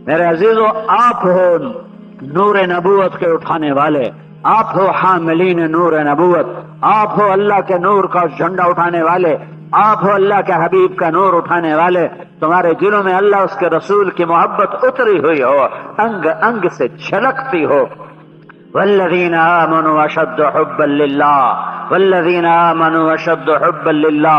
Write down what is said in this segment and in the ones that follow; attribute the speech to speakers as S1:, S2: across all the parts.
S1: میرے عزیزو، آپ ہو نور نبوت کے اٹھانے والے، آپ ہو حاملین نور نبوت، آپ ہو اللہ کے نور کا جھنڈا اٹھانے والے، آپ ہو اللہ کے حبیب کا نور اٹھانے والے۔ تمہارے دلوں میں اللہ اس کے رسول کی محبت اتری ہوئی ہو، انگ انگ سے چھلکتی ہو۔ والذین آمنوا اشد حبا للہ، والذین آمنوا اشد حبا للہ۔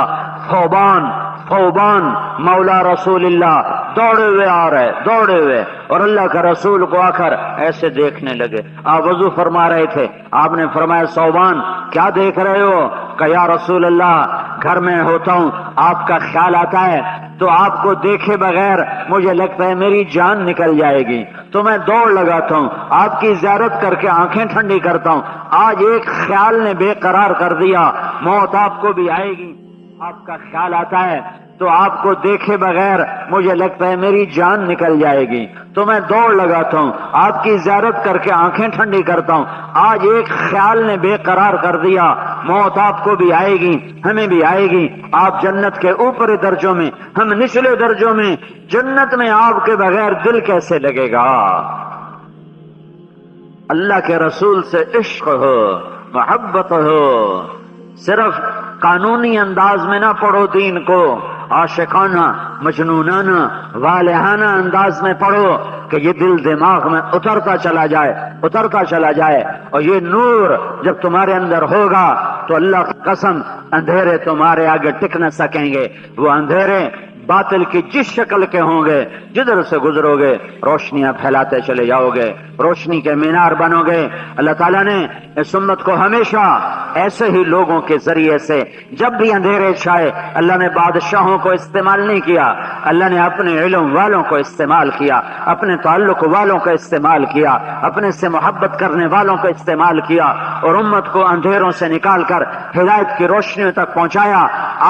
S1: ثوبان مولا رسول اللہ دوڑے ہوئے آ رہے، دوڑے ہوئے، اور اللہ کا رسول کو آ کر ایسے دیکھنے لگے۔ آپ وضو فرما رہے تھے، آپ نے فرمایا ثوبان کیا دیکھ رہے ہو؟ کہ یا رسول اللہ گھر میں ہوتا ہوں، آپ کا خیال آتا ہے تو آپ کو دیکھے بغیر مجھے لگتا ہے میری جان نکل جائے گی، تو میں دوڑ لگاتا ہوں، آپ کی زیارت کر کے آنکھیں ٹھنڈی کرتا ہوں۔ آج ایک خیال نے بے قرار کر دیا، موت آپ کو بھی آئے گی، آپ کا خیال آتا ہے تو آپ کو دیکھے بغیر مجھے لگتا ہے میری جان نکل جائے گی، تو میں دوڑ لگاتا ہوں، آپ کی زیارت کر کے آنکھیں ٹھنڈی کرتا ہوں۔ آج ایک خیال نے بے قرار کر دیا، موت آپ کو بھی آئے گی، ہمیں بھی آئے گی۔ آپ جنت کے اوپری درجوں میں، ہم نچلے درجوں میں، جنت میں آپ کے بغیر دل کیسے لگے گا؟ اللہ کے رسول سے عشق ہو، محبت ہو، صرف قانونی انداز میں نہ پڑھو دین کو، عاشقانہ، مجنونانہ، والہانہ انداز میں پڑھو کہ یہ دل دماغ میں اترتا چلا جائے، اترتا چلا جائے۔ اور یہ نور جب تمہارے اندر ہوگا تو اللہ کی قسم اندھیرے تمہارے آگے ٹک نہ سکیں گے۔ وہ اندھیرے باطل کی جس شکل کے ہوں گے، جدھر سے گزرو گے روشنیاں پھیلاتے چلے جاؤ گے، روشنی کے مینار بنو گے۔ اللہ تعالیٰ نے اس امت کو ہمیشہ ایسے ہی لوگوں کے ذریعے سے، جب بھی اندھیرے چھائے، اللہ نے بادشاہوں کو استعمال نہیں کیا، اللہ نے اپنے علم والوں کو استعمال کیا، اپنے تعلق والوں کو استعمال کیا، اپنے سے محبت کرنے والوں کو استعمال کیا، اور امت کو اندھیروں سے نکال کر ہدایت کی روشنیوں تک پہنچایا۔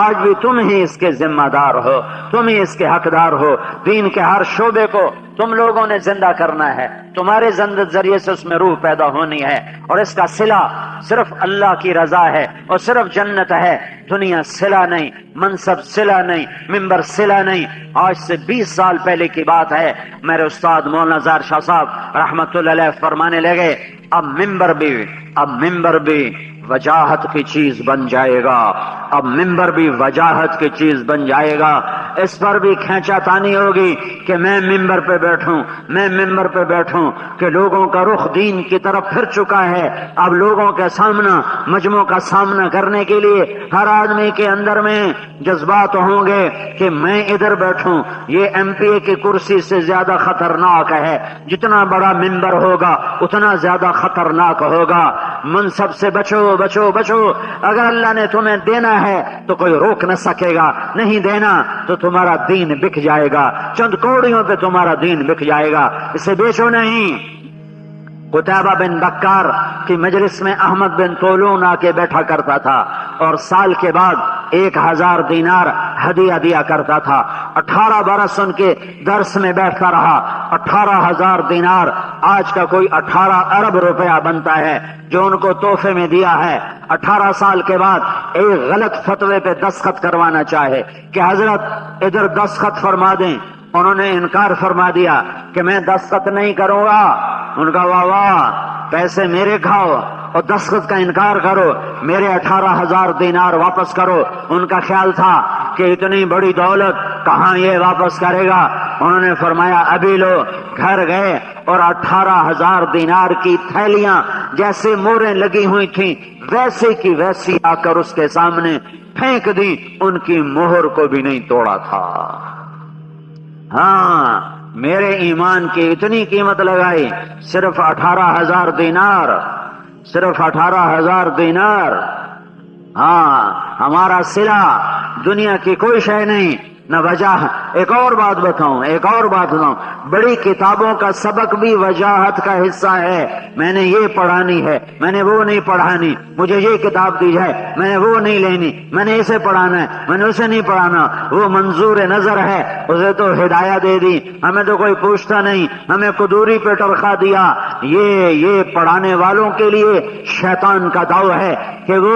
S1: آج بھی تم ہی اس کے ذمہ دار ہو، تم ہی اس کے حقدار ہو۔ دین کے ہر شعبے کو تم لوگوں نے زندہ کرنا ہے، تمہارے ذریعے سے اس میں روح پیدا ہونی ہے، اور اس کا صلہ صرف اللہ کی رضا ہے اور صرف جنت ہے۔ دنیا صلہ نہیں، منصب صلہ نہیں، ممبر صلہ نہیں۔ آج سے 20 سال پہلے کی بات ہے، میرے استاد مولانا ظاہر شاہ صاحب رحمت اللہ علیہ فرمانے لگے، اب ممبر بھی وجاہت کی چیز بن جائے گا، اب ممبر بھی وجاہت کی چیز بن جائے گا۔ اس پر بھی کھینچا تانی ہوگی کہ میں ممبر پہ بیٹھوں، کہ لوگوں کا رخ دین کی طرف پھر چکا ہے۔ اب لوگوں کے سامنا، مجموع کا سامنا کرنے کے لیے ہر آدمی کے اندر میں جذبات ہوں گے کہ میں ادھر بیٹھوں۔ یہ ایم پی اے کی کرسی سے زیادہ خطرناک ہے، جتنا بڑا ممبر ہوگا اتنا زیادہ خطرناک ہوگا۔ منصب سے بچو بچو بچو، اگر اللہ نے تمہیں دینا ہے تو کوئی روک نہ سکے گا، نہیں دینا تو تمہارا دین بک جائے گا، چند کوڑیوں پہ تمہارا دین بک جائے گا، اسے بیچو نہیں۔ قتیبہ بن بکار کی مجلس میں احمد بن طولون آ کے بیٹھا کرتا تھا، اور سال کے بعد 1000 دینار ہدیہ دیا کرتا تھا۔ 18 برس ان کے درس میں بیٹھتا رہا۔ 18,000 دینار آج کا کوئی 18 ارب روپیہ بنتا ہے جو ان کو تحفے میں دیا ہے۔ 18 سال کے بعد ایک غلط فتوے پہ دستخط کروانا چاہے کہ حضرت ادھر دستخط فرما دیں، انہوں نے انکار فرما دیا کہ میں دستخط نہیں کروں گا۔ ان کا واہ واہ، پیسے میرے کھاؤ اور دستخط کا انکار کرو، میرے 18,000 دینار واپس کرو۔ ان کا خیال تھا کہ اتنی بڑی دولت کہاں یہ واپس کرے گا۔ انہوں نے فرمایا ابھی لو۔ گھر گئے اور 18,000 دینار کی تھیلیاں جیسے موریں لگی ہوئی تھیں ویسے کی ویسی آ کر اس کے سامنے پھینک دی، ان کی مہر کو بھی نہیں توڑا تھا۔ ہاں، میرے ایمان کی اتنی قیمت لگائی، صرف 18,000 دینار، صرف 18,000 دینار۔ ہاں، ہمارا صلہ دنیا کی کوئی شے نہیں، نہ وجہ۔ ایک اور بات بتاؤں، بڑی کتابوں کا سبق بھی وجاہت کا حصہ ہے۔ میں نے یہ پڑھانی ہے، میں نے وہ نہیں پڑھانی، مجھے یہ کتاب دی جائے، میں نے وہ نہیں لینی، میں نے اسے پڑھانا ہے، میں نے اسے نہیں پڑھانا۔ وہ منظور نظر ہے، اسے تو ہدایت دے دی، ہمیں تو کوئی پوچھتا نہیں، ہمیں قدوری پہ ٹرخا دیا۔ یہ پڑھانے والوں کے لیے شیطان کا داؤ ہے کہ وہ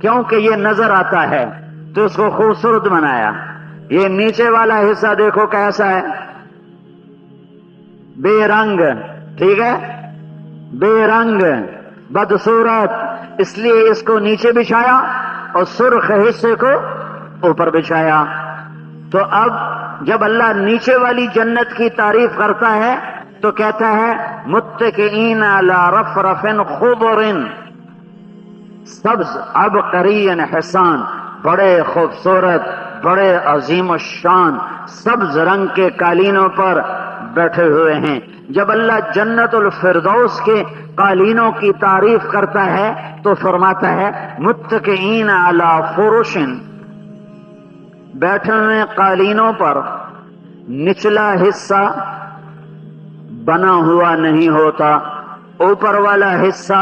S1: کیونکہ یہ نظر آتا ہے تو اس کو خوبصورت بنایا. یہ نیچے والا حصہ دیکھو کیسا ہے، بے رنگ، ٹھیک ہے، بے رنگ بدصورت، اس لیے اس کو نیچے بچھایا اور سرخ حصے کو اوپر بچھایا. تو اب جب اللہ نیچے والی جنت کی تعریف کرتا ہے تو کہتا ہے متکئین علی رفرف خضر سبز عبقری حسان، بڑے خوبصورت، بڑے عظیم الشان سبز رنگ کے قالینوں پر بیٹھے ہوئے ہیں. جب اللہ جنت الفردوس کے قالینوں کی تعریف کرتا ہے تو فرماتا ہے متکئین علی فرش، بیٹھے ہوئے قالینوں پر، نچلا حصہ بنا ہوا نہیں ہوتا، اوپر والا حصہ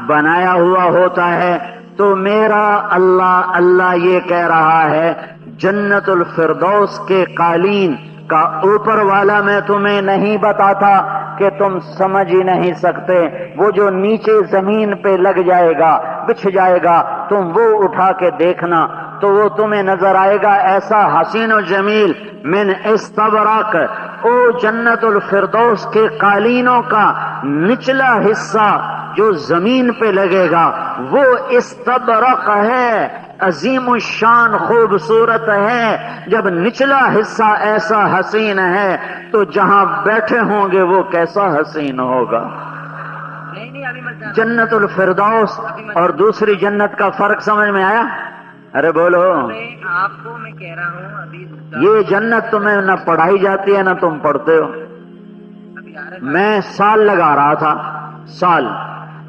S1: بنایا ہوا ہوتا ہے. تو میرا اللہ یہ کہہ رہا ہے جنت الفردوس کے قالین کا اوپر والا میں تمہیں نہیں بتاتا کہ تم سمجھ ہی نہیں سکتے. وہ جو نیچے زمین پہ لگ جائے گا، بچھ جائے گا، تم وہ اٹھا کے دیکھنا تو وہ تمہیں نظر آئے گا ایسا حسین و جمیل من استبرق. او جنت الفردوس کے قالینوں کا نچلا حصہ جو زمین پہ لگے گا وہ استبرق ہے، عظیم الشان خوبصورت ہے. جب نچلا حصہ ایسا حسین ہے تو جہاں بیٹھے ہوں گے وہ کیسا حسین ہوگا. جنت الفردوس اور دوسری جنت کا فرق سمجھ میں آیا؟ ارے بولو.
S2: آپ کو میں کہہ رہا ہوں ابھی
S1: یہ جنت تمہیں نہ پڑھائی جاتی ہے نہ تم پڑھتے ہو. میں سال لگا رہا تھا، سال.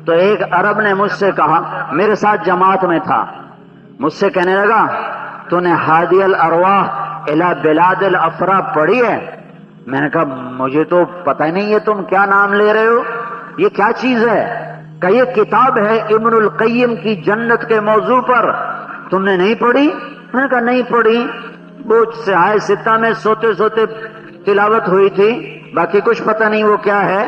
S1: تو ایک عرب نے مجھ سے کہا، میرے ساتھ جماعت میں تھا، مجھ سے کہنے لگا تو نے ہادی الارواح الی بلاد الافرا پڑھی ہے؟ میں نے کہا مجھے تو پتہ ہی نہیں ہے تم کیا نام لے رہے ہو، یہ کیا چیز ہے؟ کہ یہ کتاب ہے ابن القیم کی جنت کے موضوع پر، تم نے نہیں پڑھی؟ میں نے کہا نہیں پڑھی. وہ سہائے ستہ میں سوتے سوتے تلاوت ہوئی تھی، باقی کچھ پتہ نہیں وہ کیا ہے.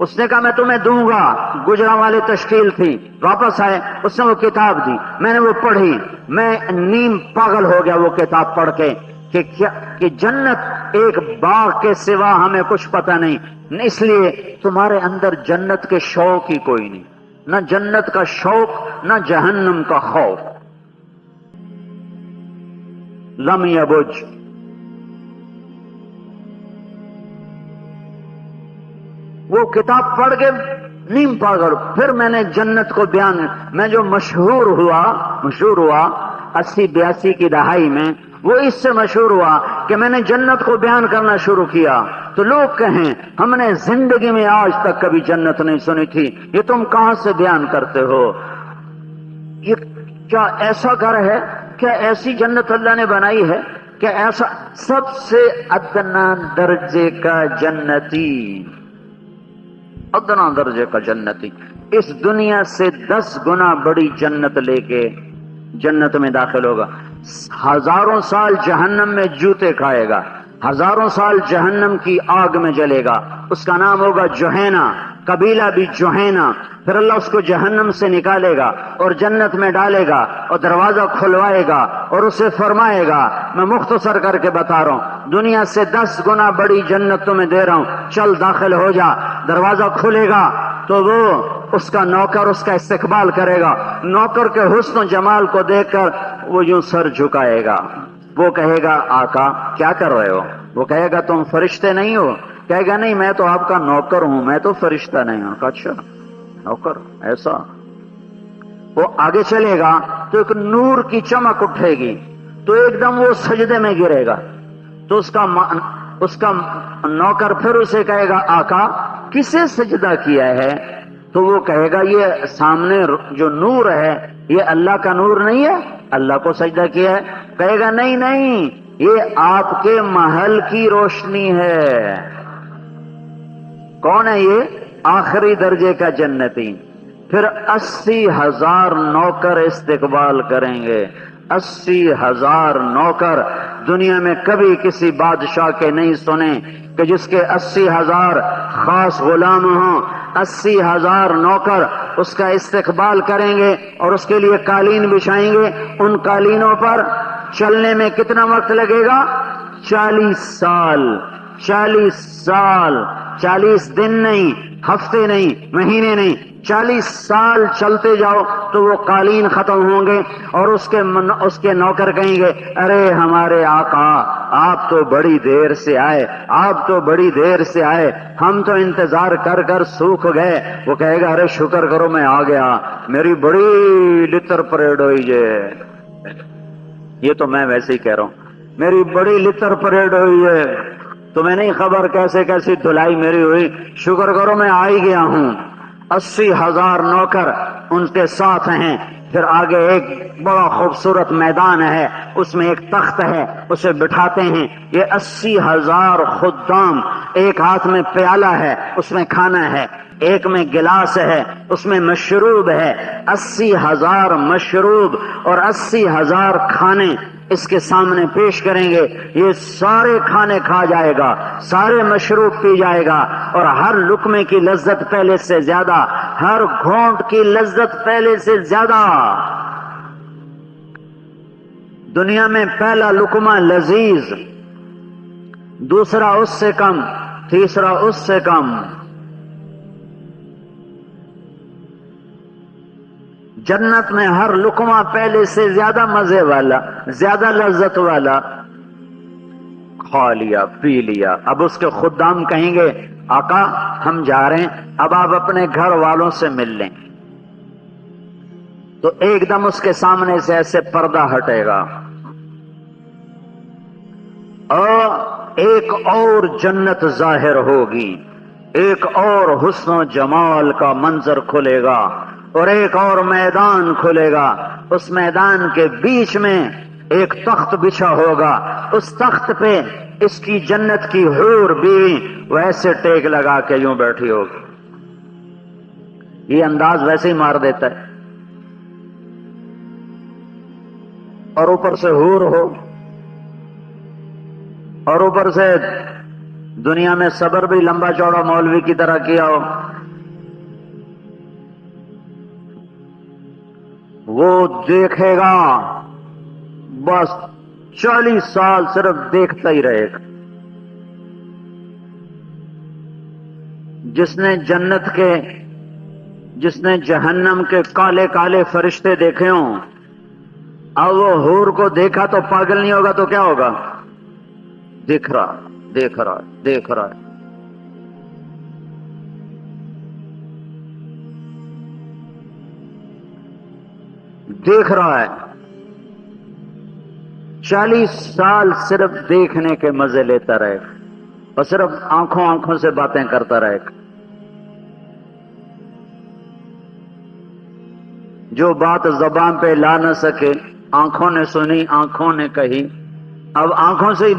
S1: اس نے کہا میں تمہیں دوں گا. گجران والے تشکیل تھی، واپس آئے، اس نے وہ کتاب دی، میں نے وہ پڑھی. میں نیم پاگل ہو گیا وہ کتاب پڑھ کے کہ جنت ایک باغ کے سوا ہمیں کچھ پتہ نہیں. اس لیے تمہارے اندر جنت کے شوق ہی کوئی نہیں، نہ جنت کا شوق نہ جہنم کا خوف. لم یبج. وہ کتاب پڑھ کے نیم پاگل. پھر میں نے جنت کو بیان، میں جو مشہور ہوا 80-82 کی دہائی میں، وہ اس سے مشہور ہوا کہ میں نے جنت کو بیان کرنا شروع کیا تو لوگ کہیں ہم نے زندگی میں آج تک کبھی جنت نہیں سنی تھی، یہ تم کہاں سے بیان کرتے ہو؟ یہ کیا ایسا گھر ہے؟ کیا ایسی جنت اللہ نے بنائی ہے؟ کیا ایسا سب سے ادنا درجے کا جنتی، ادنا درجے کا جنتی اس دنیا سے 10 گنا بڑی جنت لے کے جنت میں داخل ہوگا. 1000 سال جہنم میں جوتے کھائے گا، 1000 سال جہنم کی آگ میں جلے گا. اس کا نام ہوگا جوہینا، قبیلہ بھی جوہینا. پھر اللہ اس کو جہنم سے نکالے گا اور جنت میں ڈالے گا اور دروازہ کھلوائے گا اور اسے فرمائے گا میں مختصر کر کے بتا رہا ہوں، دنیا سے 10 گنا بڑی جنت تمہیں دے رہا ہوں، چل داخل ہو جا. دروازہ کھلے گا تو وہ اس کا نوکر اس کا استقبال کرے گا. نوکر کے حسن و جمال کو دیکھ کر وہ یوں سر جھکائے گا. وہ کہے گا آقا کیا کر رہے ہو؟ وہ کہے گا تم فرشتے نہیں ہو؟ کہے گا نہیں میں تو آپ کا نوکر ہوں، میں تو فرشتہ نہیں ہوں. اچھا نوکر ایسا. وہ آگے چلے گا تو ایک نور کی چمک اٹھے گی تو ایک دم وہ سجدے میں گرے گا. تو اس کا نوکر پھر اسے کہے گا آقا کسے سجدہ کیا ہے؟ تو وہ کہے گا یہ سامنے جو نور ہے یہ اللہ کا نور نہیں ہے، اللہ کو سجدہ کیا ہے. کہے گا نہیں نہیں یہ آپ کے محل کی روشنی ہے. کون ہے یہ؟ آخری درجے کا جنتی. پھر 80,000 نوکر استقبال کریں گے. 80,000 نوکر دنیا میں کبھی کسی بادشاہ کے نہیں سنے کہ جس کے 80,000 خاص غلام ہوں، 80,000 نوکر اس کا استقبال کریں گے اور اس کے لیے قالین بچھائیں گے. ان قالینوں پر چلنے میں کتنا وقت لگے گا؟ 40 سال. 40 سال، 40 دن نہیں، ہفتے نہیں، مہینے نہیں، 40 سال چلتے جاؤ تو وہ قالین ختم ہوں گے. اور اس کے نوکر کہیں گے ارے ہمارے آقا آپ تو بڑی دیر سے آئے، آپ تو بڑی دیر سے آئے، ہم تو انتظار کر کر سوکھ گئے. وہ کہے گا ارے شکر کرو میں آ گیا، میری بڑی لتر پریڈ ہوئی یہ تو میں ویسے ہی کہہ رہا ہوں، میری بڑی لتر پریڈ ہوئی ہے، تمہیں نہیں خبر کیسے کیسی دھلائی میری ہوئی، شکر کرو میں آ ہی گیا ہوں. 80,000 نوکر ان کے ساتھ ہیں. پھر آگے ایک بڑا خوبصورت میدان ہے، اس میں ایک تخت ہے، اسے بٹھاتے ہیں. یہ 80,000 خدام، ایک ہاتھ میں پیالہ ہے اس میں کھانا ہے، ایک میں گلاس ہے اس میں مشروب ہے. 80,000 مشروب اور 80,000 کھانے اس کے سامنے پیش کریں گے. یہ سارے کھانے کھا جائے گا، سارے مشروب پی جائے گا، اور ہر لقمے کی لذت پہلے سے زیادہ، ہر گھونٹ کی لذت پہلے سے زیادہ. دنیا میں پہلا لقمہ لذیذ، دوسرا اس سے کم، تیسرا اس سے کم. جنت میں ہر لقمہ پہلے سے زیادہ مزے والا، زیادہ لذت والا. کھا لیا، پی لیا. اب اس کے خدام کہیں گے آقا ہم جا رہے ہیں، اب آپ اپنے گھر والوں سے مل لیں. تو ایک دم اس کے سامنے سے ایسے پردہ ہٹے گا اور ایک اور جنت ظاہر ہوگی، ایک اور حسن و جمال کا منظر کھلے گا، اور ایک اور میدان کھلے گا. اس میدان کے بیچ میں ایک تخت بچھا ہوگا، اس تخت پہ اس کی جنت کی حور بیوی ویسے ٹیک لگا کے یوں بیٹھی ہوگی. یہ انداز ویسے ہی مار دیتا ہے. اور اوپر سے حور ہو، اور اوپر سے دنیا میں صبر بھی لمبا چوڑا مولوی کی طرح کیا ہو. وہ دیکھے گا بس 40 سال صرف دیکھتا ہی رہے گا. جس نے جنت کے، جس نے جہنم کے کالے کالے فرشتے دیکھے ہوں، اب وہ حور کو دیکھا تو پاگل نہیں ہوگا تو کیا ہوگا؟ دیکھ رہا دیکھ رہا دیکھ رہا. دیکھ رہا ہے 40 سال صرف دیکھنے کے مزے لیتا رہے گا، اور صرف آنکھوں آنکھوں سے باتیں کرتا رہے گا. جو بات زبان پہ لا نہ سکے آنکھوں نے سنی، آنکھوں نے کہی، اب آنکھوں سے ہی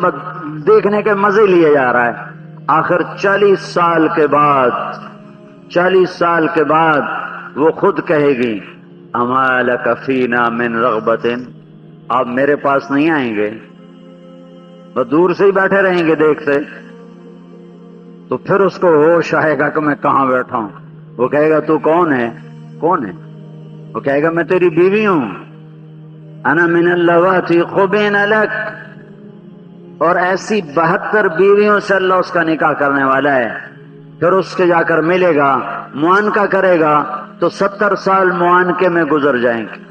S1: دیکھنے کے مزے لیے جا رہا ہے. آخر 40 سال کے بعد، 40 سال کے بعد وہ خود کہے گی اما لک فینا من رغبت، آپ میرے پاس نہیں آئیں گے؟ وہ دور سے ہی بیٹھے رہیں گے دیکھتے. تو پھر اس کو ہوش آئے گا کہ میں کہاں بیٹھا ہوں. وہ کہے گا تو کون ہے؟ کون ہے؟ وہ کہے گا میں تیری بیوی ہوں. انا من اللواتی خبین لک. اور ایسی 72 بیویوں سے اللہ اس کا نکاح کرنے والا ہے. پھر اس کے جا کر ملے گا، معانقہ کرے گا تو 70 سال معانقے میں گزر جائیں گے.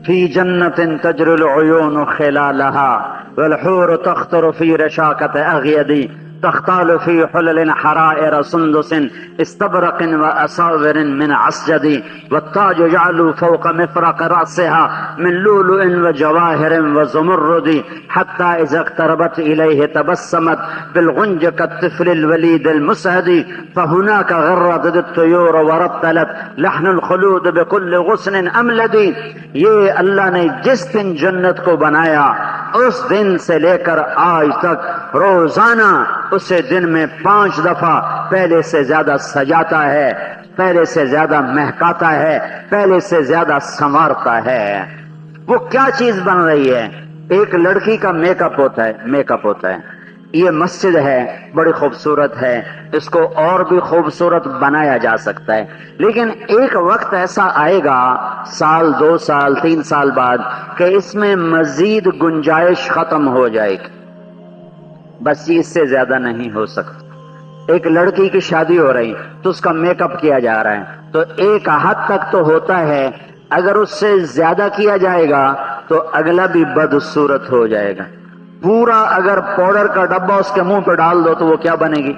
S1: فی جنت تجری العیون خلالها والحور تخطر فی رشاکت اغیدی تختال فی حلل حرائر سندس استبرق واساور من عسجد والتاج يعلو فوق مفرق رأسها من لؤلؤ وجواهر وزمرد حتى إذا اقتربت إليه تبسمت بالغنج كالطفل الوليد المسهد فهناك غردت الطيور ورتلت لحن الخلود بكل غصن أملد. یہ اللہ نے جس دن جنت کو بنایا اس دن سے لے کر آج تک روزانہ اسے دن میں 5 دفعہ پہلے سے زیادہ سجاتا ہے، پہلے سے زیادہ مہکاتا ہے، پہلے سے زیادہ سنوارتا ہے. وہ کیا چیز بن رہی ہے؟ ایک لڑکی کا میک اپ ہوتا ہے، میک اپ ہوتا ہے. یہ مسجد ہے بڑی خوبصورت ہے، اس کو اور بھی خوبصورت بنایا جا سکتا ہے، لیکن ایک وقت ایسا آئے گا، سال 2 سال 3 سال بعد، کہ اس میں مزید گنجائش ختم ہو جائے گی، بس یہ اس سے زیادہ نہیں ہو سکتا۔ ایک لڑکی کی شادی ہو رہی تو اس کا میک اپ کیا جا رہا ہے، تو ایک حد تک تو ہوتا ہے، اگر اس سے زیادہ کیا جائے گا تو اگلا بھی بدصورت ہو جائے گا۔ پورا اگر پاؤڈر کا ڈبہ اس کے منہ پہ ڈال دو تو وہ کیا بنے گی؟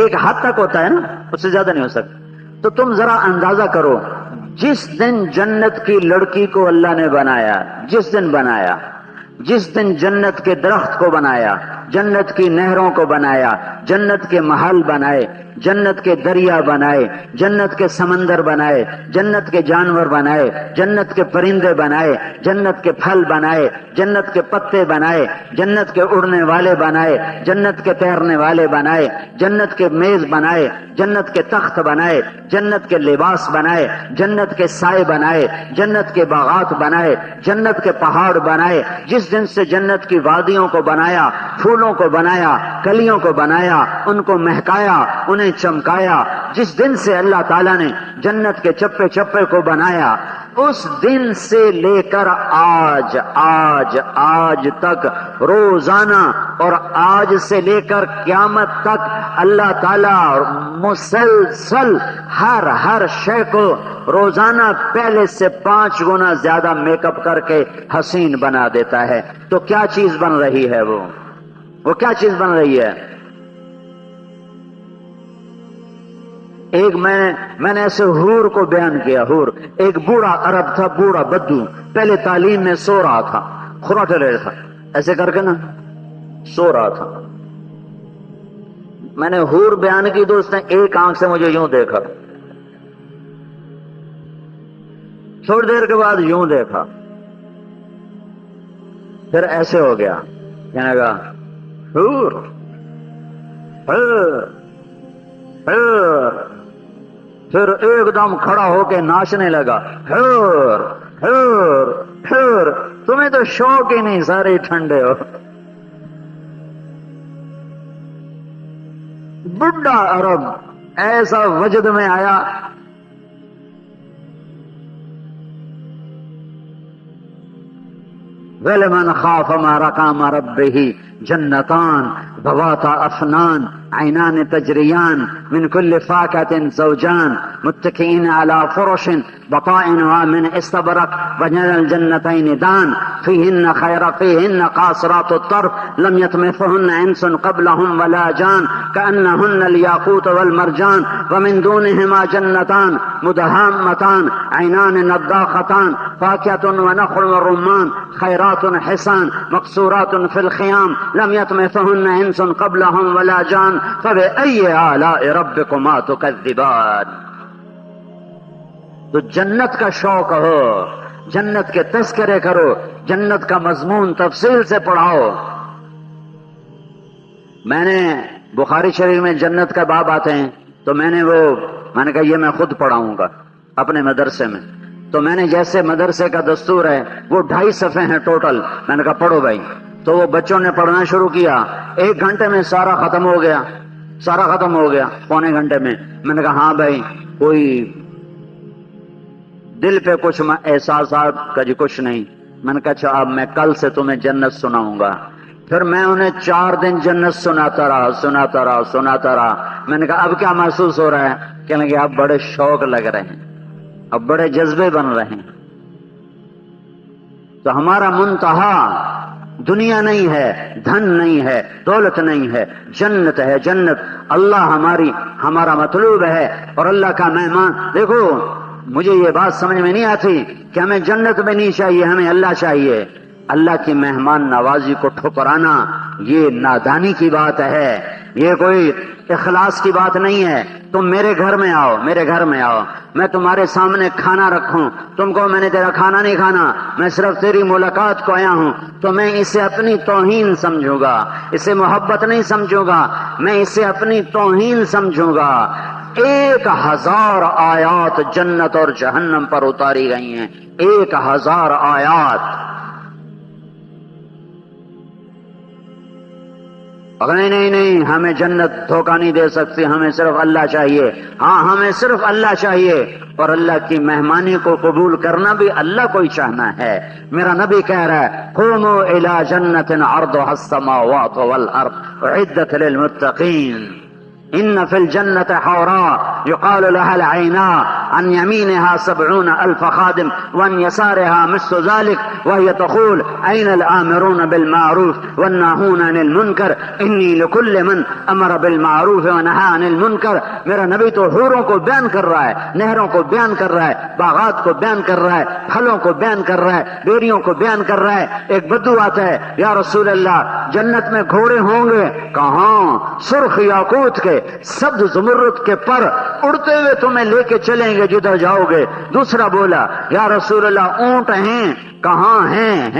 S1: ایک حد تک ہوتا ہے نا، اس سے زیادہ نہیں ہو سکتا۔ تو تم ذرا اندازہ کرو، جس دن جنت کی لڑکی کو اللہ نے بنایا، جس دن بنایا، جس دن جنت کے درخت کو بنایا، جنت کی نہروں کو بنایا، جنت کے محل بنائے، جنت کے دریا بنائے، جنت کے سمندر بنائے، جنت کے جانور بنائے، جنت کے پرندے بنائے، جنت کے پھل بنائے، جنت کے پتے بنائے، جنت کے اڑنے والے بنائے، جنت کے تیرنے والے بنائے، جنت کے میز بنائے، جنت کے تخت بنائے، جنت کے لباس بنائے، جنت کے سائے بنائے، جنت کے باغات بنائے، جنت کے پہاڑ بنائے، جس دن سے جنت کی وادیوں کو بنایا، پھولوں کو بنایا، کلیوں کو بنایا، ان کو مہکایا، انہیں چمکایا، جس دن سے اللہ تعالیٰ نے جنت کے چپے چپے کو بنایا، اس دن سے لے کر آج تک روزانہ، اور آج سے لے کر قیامت تک اللہ تعالیٰ مسلسل ہر شے کو روزانہ پہلے سے 5 گنا زیادہ میک اپ کر کے حسین بنا دیتا ہے۔ تو کیا چیز بن رہی ہے؟ وہ کیا چیز بن رہی ہے؟ ایک میں نے ایسے حور کو بیان کیا، حور ایک بوڑھا عرب تھا، بوڑھا بدو، پہلے تعلیم میں سو رہا تھا، خراٹے رہا تھا، ایسے کر کے نا سو رہا تھا۔ میں نے حور بیان کی تو اس نے ایک آنکھ سے مجھے یوں دیکھا، تھوڑی دیر کے بعد یوں دیکھا، پھر ایسے ہو گیا، کہنے لگا حور حور حور، پھر ایک دم کھڑا ہو کے ناچنے لگا، حور حور حور۔ تمہیں تو شوق ہی نہیں، سارے ٹھنڈے ہو۔ بڈھا عرب ایسا وجد میں آیا، وَلِمَنْ خَافَ مَقَامَ رَبِّهِ جنتان ذواتا افنان عینان تجریان من کل فاکہة زوجان متکئین علی فرش بطائنها من استبرق وجنى الجنتین دان فیہن خیر فیہن قاصرات الطرف لم یطمثهن انس قبلهم ولا جان كأنهن الياقوت والمرجان ومن دونهما جنتان مدهامتان عینان نضاختان فاکہة ونخل والرمان خیرات حسان مقصورات فی الخیام لم یطمثهن انس قبلهم ولا جان فبأي آلاء ربكما تكذبان۔ تو جنت کا شوق ہو، جنت کے تذکرے کرو، جنت کا مضمون تفصیل سے پڑھاؤ۔ میں نے بخاری شریف میں جنت کا باب آتے ہیں، تو میں نے کہا یہ میں خود پڑھاؤں گا اپنے مدرسے میں۔ تو میں نے جیسے مدرسے کا دستور ہے، وہ 2.5 صفحے ہیں ٹوٹل، میں نے کہا پڑھو بھائی۔ تو وہ بچوں نے پڑھنا شروع کیا، 1 گھنٹے میں سارا ختم ہو گیا، پونے گھنٹے میں۔ میں نے کہا ہاں بھائی، کوئی دل پہ کچھ احساسات کا جی کچھ نہیں۔ میں نے کہا اچھا اب میں کل سے تمہیں جنت سناؤں گا۔ پھر میں انہیں 4 دن جنت سناتا رہا۔ میں نے کہا اب کیا محسوس ہو رہا ہے؟ کہنے لگے اب بڑے شوق لگ رہے ہیں، اب بڑے جذبے بن رہے ہیں۔ تو ہمارا منتہا دنیا نہیں ہے، دھن نہیں ہے، دولت نہیں ہے، جنت ہے، جنت۔ اللہ ہمارا مطلوب ہے، اور اللہ کا مہمان۔ دیکھو مجھے یہ بات سمجھ میں نہیں آتی کہ ہمیں جنت میں نہیں چاہیے، ہمیں اللہ چاہیے۔ اللہ کی مہمان نوازی کو ٹھکرانا یہ نادانی کی بات ہے، یہ کوئی اخلاص کی بات نہیں ہے۔ تم میرے گھر میں آؤ، میں تمہارے سامنے کھانا رکھوں، تم کو میں نے تیرا کھانا نہیں کھانا، میں صرف تیری ملاقات کو آیا ہوں، تو میں اسے اپنی توہین سمجھوں گا، اسے محبت نہیں سمجھوں گا، میں اسے اپنی توہین سمجھوں گا۔ 1000 آیات جنت اور جہنم پر اتاری گئی ہیں، 1000 آیات۔ نہیں نہیں نہیں، ہمیں جنت دھوکہ نہیں دے سکتی، ہمیں صرف اللہ چاہیے. ہاں ہمیں صرف اللہ چاہیے، اور اللہ کی مہمانی کو قبول کرنا بھی اللہ کو ہی چاہنا ہے. میرا نبی کہہ رہا ہے قوموا الی جنت عرضها السماوات والارض اعدت للمتقین. ان فی الجنة حوراء يقال لها العيناء عن يمينها 70,000 خادم وعن يسارها مثل ذلك وهي تقول أين الآمرون بالمعروف والناهون عن المنكر إني لكل من أمر بالمعروف ونهى عن المنكر. میرا نبی تو حوروں کو بیان کر رہا ہے، نہروں کو بیان کر رہا ہے، باغات کو بیان کر رہا ہے، پھلوں کو بیان کر رہا ہے، بیریوں کو بیان کر رہا ہے. ایک بدو آتا ہے یا رسول اللہ جنت میں گھوڑے ہوں گے؟ کہاں؟ سرخ یاقوت کے، سبز زمرد کے پر اڑتے ہوئے تمہیں لے کے چلیں گے جدھر جاؤ گے. دوسرا بولا یا رسول اللہ اونٹ ہیں؟ کہاں ہیں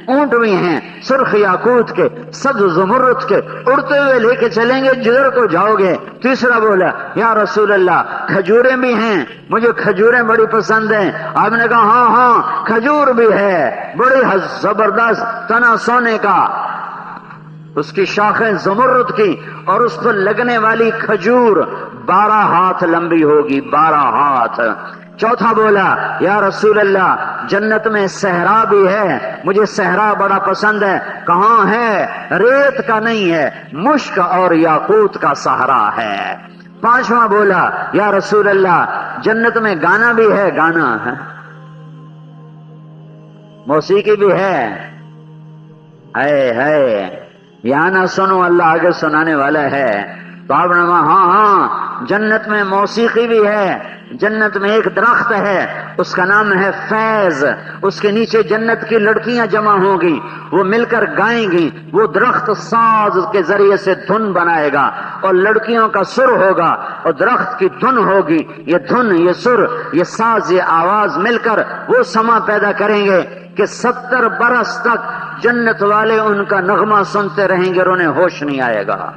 S1: اونٹ بھی ہیں، سرخ یاقوت کے، سبز زمرد کے، اڑتے ہوئے لے کے چلیں گے جدھر کو جاؤ گے. تیسرا بولا یا رسول اللہ کھجوریں بھی ہیں، مجھے کھجوریں بڑی پسند ہیں. آپ نے کہا ہاں کھجور بھی ہے، بڑی زبردست، تنا سونے کا، اس کی شاخیں زمرد کی، اور اس پر لگنے والی کھجور 12 ہاتھ لمبی ہوگی، 12 ہاتھ. چوتھا بولا یا رسول اللہ جنت میں صحرا بھی ہے، مجھے صحرا بڑا پسند ہے. کہاں ہے؟ ریت کا نہیں ہے، مشک اور یاقوت کا صحرا ہے. پانچواں بولا یا رسول اللہ جنت میں گانا بھی ہے؟ گانا ہے، موسیقی بھی ہے یہاں نہ سنو، اللہ آگے سنانے والا ہے. تو آپ نے کہا ہاں جنت میں موسیقی بھی ہے. جنت میں ایک درخت ہے، اس کا نام ہے فیض، اس کے نیچے جنت کی لڑکیاں جمع ہوں گی، وہ مل کر گائیں گی. وہ درخت ساز کے ذریعے سے دھن بنائے گا، اور لڑکیوں کا سر ہوگا اور درخت کی دھن ہوگی. یہ دھن، یہ سر، یہ ساز، یہ آواز مل کر وہ سما پیدا کریں گے کہ 70 برس تک جنت والے ان کا نغمہ سنتے رہیں گے اور انہیں ہوش نہیں آئے گا.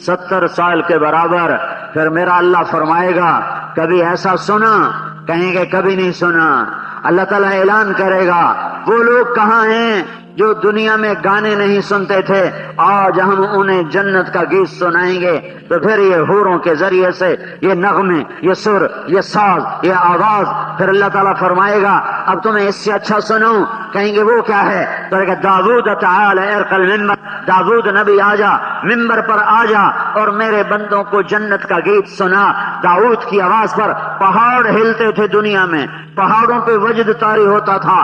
S1: 70 سال کے برابر. پھر میرا اللہ فرمائے گا کبھی ایسا سنا؟ کہیں گے کبھی نہیں سنا. اللہ تعالیٰ اعلان کرے گا وہ لوگ کہاں ہیں جو دنیا میں گانے نہیں سنتے تھے، آج ہم انہیں جنت کا گیت سنائیں گے. تو پھر یہ حوروں کے ذریعے سے یہ نغمے، یہ سر، یہ ساز، یہ آواز، پھر اللہ تعالیٰ فرمائے گا اب تمہیں اس سے اچھا سنوں. کہیں گے وہ کیا ہے؟ تو کہ داؤد تعالی ارقل ممبر، داؤد نبی آ جا، ممبر پر آ جا اور میرے بندوں کو جنت کا گیت سنا. داؤد کی آواز پر پہاڑ ہلتے تھے دنیا میں، پہاڑوں پہ وجد طاری ہوتا تھا.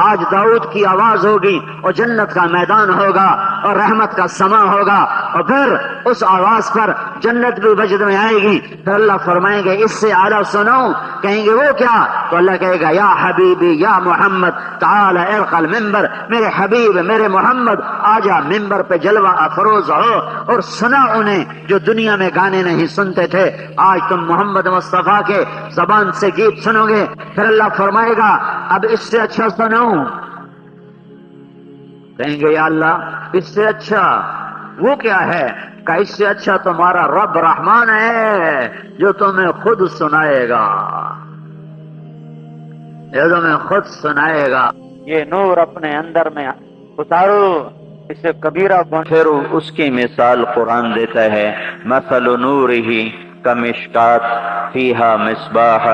S1: آج داؤد کی آواز ہوگی اور جنت کا میدان ہوگا اور رحمت کا سما ہوگا، اور پھر اس آواز پر جنت بھی وجد میں آئے گی. پھر اللہ فرمائیں گے اس سے اعلیٰ سنو. کہیں گے وہ کیا؟ تو اللہ کہے گا یا حبیبی یا محمد تعال ارقل ممبر، میرے حبیب میرے محمد آجا ممبر پہ جلوہ افروز ہو اور سنا انہیں جو دنیا میں گانے نہیں سنتے تھے. آج تم محمد مصطفیٰ کے زبان سے گیت سنو گے. پھر اللہ فرمائے گا اب اس سے اچھا سنو. کہیں گے یا اللہ اس سے اچھا وہ کیا ہے؟ کہ اس سے اچھا تمہارا رب رحمان ہے جو تمہیں خود سنائے گا، یہ تمہیں خود سنائے گا. یہ نور اپنے اندر میں اتارو، اسے کبیرہ پھر اس کی مثال قرآن دیتا ہے. مثل نورہ کمشکات فیہا مصباح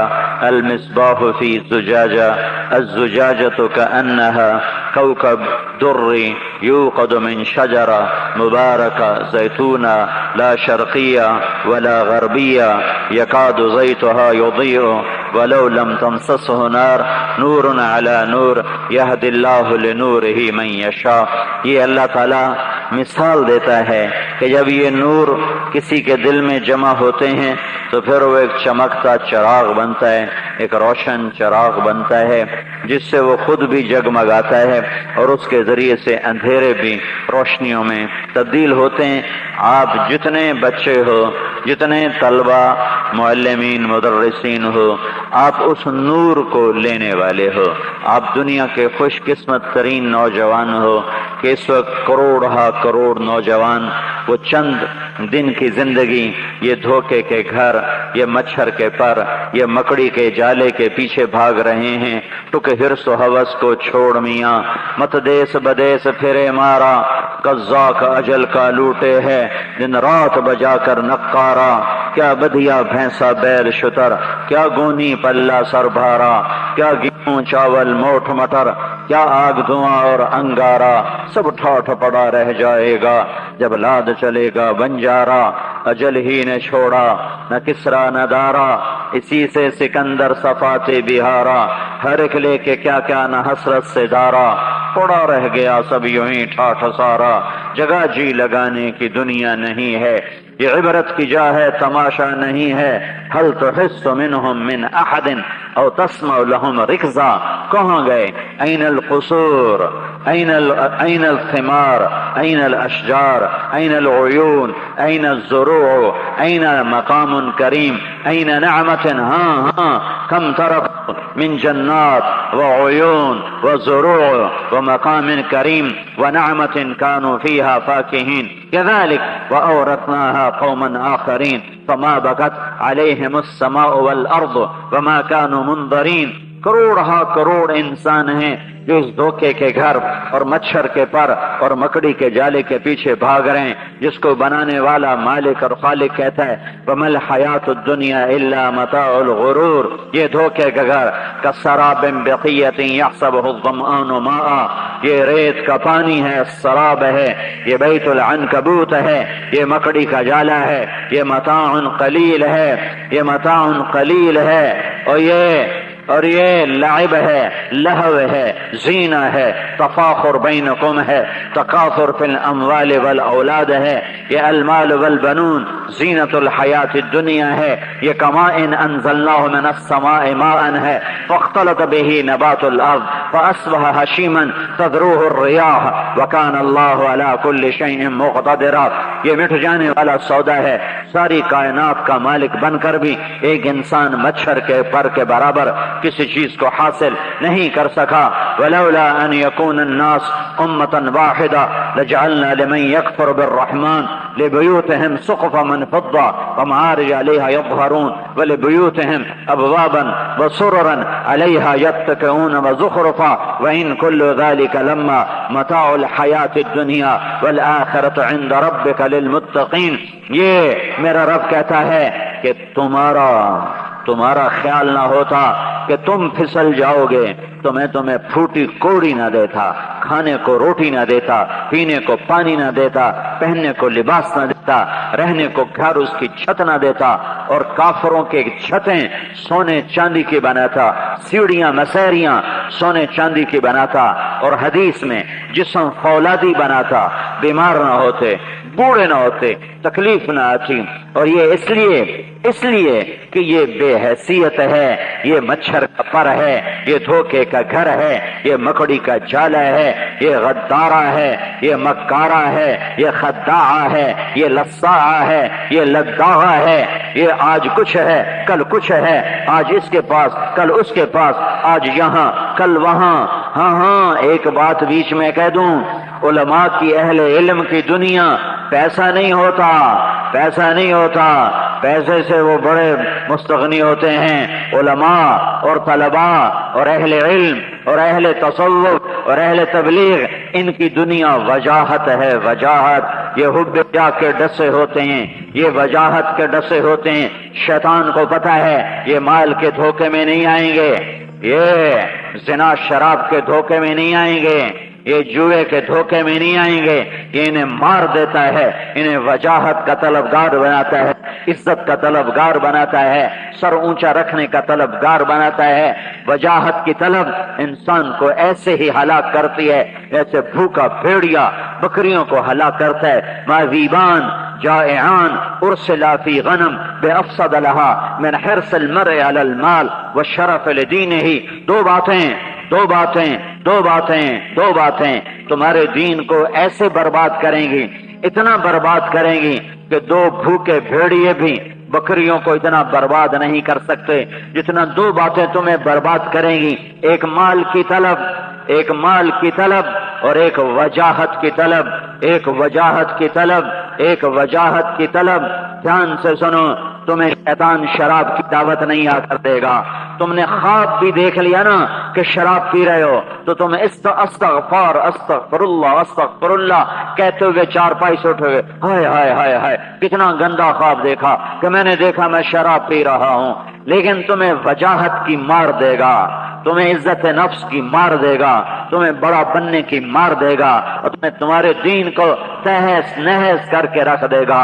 S1: المصباح فی زجاجہ الزجاجۃ کأنہا کوكب دري يوقد من شجرة مباركة زيتونة لا شرقية ولا غربية يكاد زيتها يضيء ولو لم تمسسه نار نور على نور يهدي الله لنوره من يشاء. یہ اللہ تعالیٰ مثال دیتا ہے کہ جب یہ نور کسی کے دل میں جمع ہوتے ہیں تو پھر وہ ایک چمکتا چراغ بنتا ہے، ایک روشن چراغ بنتا ہے جس سے وہ خود بھی جگمگاتا ہے اور اس کے ذریعے سے اندھیرے بھی روشنیوں میں تبدیل ہوتے ہیں. آپ جتنے بچے ہو، جتنے طلبہ، معلمین، مدرسین ہو، آپ اس نور کو لینے والے ہو. آپ دنیا کے خوش قسمت ترین نوجوان ہو کہ اس وقت کروڑ ہا کروڑ نوجوان وہ چند دن کی زندگی یہ دھوکے کے گھر، یہ مچھر کے پر، یہ مکڑی کے جالے کے پیچھے بھاگ رہے ہیں۔ ٹک حرص و ہوس کو چھوڑ میاں، مت دیس بدیس پھرے مارا، قزاق اجل کا لوٹے ہے دن رات بجا کر نقارا۔ کیا بدھیا بھینسا بیل شتر، کیا گونی پلہ سر بھارا، کیا گیہوں چاول موٹ مٹر، کیا آگ دھواں اور انگارا، سب ٹھاٹھ پڑا رہ جائے گا جب لاد چلے گا بنجارا۔ اجل ہی نے چھوڑا نہ کسرا نہ دارا، اسی سے سکندر صفاتے بہارا۔ ہر ایک لے کے کیا کیا نہ حسرت سے دارا، پڑا رہ گیا سب یوں ہی ٹھاٹھ سارا۔ جگہ جی لگانے کی دنیا نہیں ہے، یہ عبرت کی جا ہے تماشا نہیں ہے۔ هل تحس منهم من احد او تسمع لهم رکزا، کہاں گئے؟ این القصور، این الثمار، این الاشجار، این العیون، این الزروع، این مقام کریم، این نعمت، ہاں کم ترک من جنات وعیون وزروع ومقام کریم ونعمت كانوا فيها فاكهين كذلك وأورثناها قوما آخرين فما بكت عليهم السماء والأرض وما كانوا منظرين۔ کروڑ کروڑ انسان ہیں جو اس دھوکے کے گھر اور مچھر کے پر اور مکڑی کے جالے کے پیچھے بھاگ رہے ہیں، جس کو بنانے والا مالک اور خالق کہتا ہے وَمَا الْحَيَاةُ الدُّنْيَا إِلَّا مَتَاعُ الْغُرُورِ۔ یہ دھوکے کا گھر كَسَرَابٍ بِقِيَّةٍ يَحْسَبُهُ الظَّمْآنُ مَاءً، یہ ریت کا پانی ہے، سراب ہے، یہ بیت العنکبوت ہے، یہ مکڑی کا جالا ہے، یہ متاع قلیل ہے، یہ متاع قلیل ہے، اور یہ لعب ہے، لہو ہے، زینہ ہے، تفاخر بینکم ہے، تکاثر فی الاموال والاولاد ہے، یہ المال والبنون زینت الحیات الدنیا ہے، یہ کماء انزلناہ من السماء ماء ہے فاختلط به نبات الارض فاصبح ہشیما تذروه الریاح وکان اللہ علی کل شیء مقتدرا۔ یہ مٹ جانے والا سودا ہے، ساری کائنات کا مالک بن کر بھی ایک انسان مچھر کے پر کے برابر کسی چیز کو حاصل نہیں کر سکا۔ ولولا ان يكون الناس امة واحدة لجعلنا لمن يكفر بالرحمن لبيوتهم سقفا من فضة ومعارج عليها يظهرون ولبيوتهم ابوابا وسررا عليها يتكئون وزخرفا وان كل ذلك لما متاع الحياة الدنيا والآخرة عند ربك للمتقين۔ یہ میرا رب کہتا ہے کہ تمہارا خیال نہ ہوتا کہ تم پھسل جاؤ گے تو میں تمہیں پھوٹی کوڑی نہ دیتا، کھانے کو روٹی نہ دیتا، پینے کو پانی نہ دیتا، پہننے کو لباس نہ دیتا، رہنے کو گھر اس کی چھت نہ دیتا، اور کافروں کے چھتیں سونے چاندی کی بناتا، سیڑھیاں مسیریاں سونے چاندی کی بناتا، اور حدیث میں جسم فولادی بناتا، بیمار نہ ہوتے، بوڑھے نہ ہوتے، تکلیف نہ آتی۔ اور یہ اس لیے کہ یہ بے حیثیت ہے، یہ مچھر کا پر ہے، یہ دھوکے کا گھر ہے، یہ مکڑی کا جالا ہے، یہ غدارہ ہے، یہ مکارہ ہے، یہ خداعہ ہے، یہ لصاعہ ہے، یہ لداغہ ہے، یہ آج کچھ ہے کل کچھ ہے، آج اس کے پاس کل اس کے پاس، آج یہاں کل وہاں۔ ہاں ایک بات بیچ میں کہہ دوں، علماء کی اہل علم کی دنیا پیسہ نہیں ہوتا، پیسے سے وہ بڑے مستغنی ہوتے ہیں۔ علماء اور طلباء اور اہل علم اور اہل تصوف اور اہل تبلیغ، ان کی دنیا وجاہت ہے، وجاہت۔ یہ حب جا کے ڈسے ہوتے ہیں، یہ وجاہت کے ڈسے ہوتے ہیں۔ شیطان کو پتہ ہے یہ مال کے دھوکے میں نہیں آئیں گے، یہ زنا شراب کے دھوکے میں نہیں آئیں گے، یہ جوئے کے دھوکے میں نہیں آئیں گے۔ یہ انہیں مار دیتا ہے، انہیں وجاہت کا طلبگار بناتا ہے، عزت کا طلبگار بناتا ہے، سر اونچا رکھنے کا طلبگار بناتا ہے۔ وجاہت کی طلب انسان کو ایسے ہی ہلاک کرتی ہے جیسے بھوکا بھیڑیا بکریوں کو ہلاک کرتا ہے۔ ماذیبان جائعان ارسلا فی غنم بافسد لها من حرص المرء علی المال والشرف لدینہ۔ دو باتیں تمہارے دین کو ایسے برباد کریں گی، اتنا برباد کریں گی کہ دو بھوکے بھیڑیے بھی بکریوں کو اتنا برباد نہیں کر سکتے جتنا دو باتیں تمہیں برباد کریں گی، ایک مال کی طلب اور ایک وجاہت کی طلب۔ ایک وجاہت کی طلب. دھیان سے سنو، تمہیں شیطان شراب کی دعوت نہیں آ کر دے گا. تم نے خواب بھی دیکھ لیا نا کہ شراب پی رہے ہو تو تم استغفار استغفر اللہ کہتے ہوئے چارپائی سے اٹھو گے، ہائے ہائے ہائے ہائے کتنا گندا خواب دیکھا کہ میں نے دیکھا میں شراب پی رہا ہوں. لیکن تمہیں وجاہت کی مار دے گا، تمہیں عزت نفس کی مار دے گا، تمہیں بڑا بننے کی مار دے گا، اور تمہیں تمہارے دین کو تہس نہس کر کے رکھ دے گا.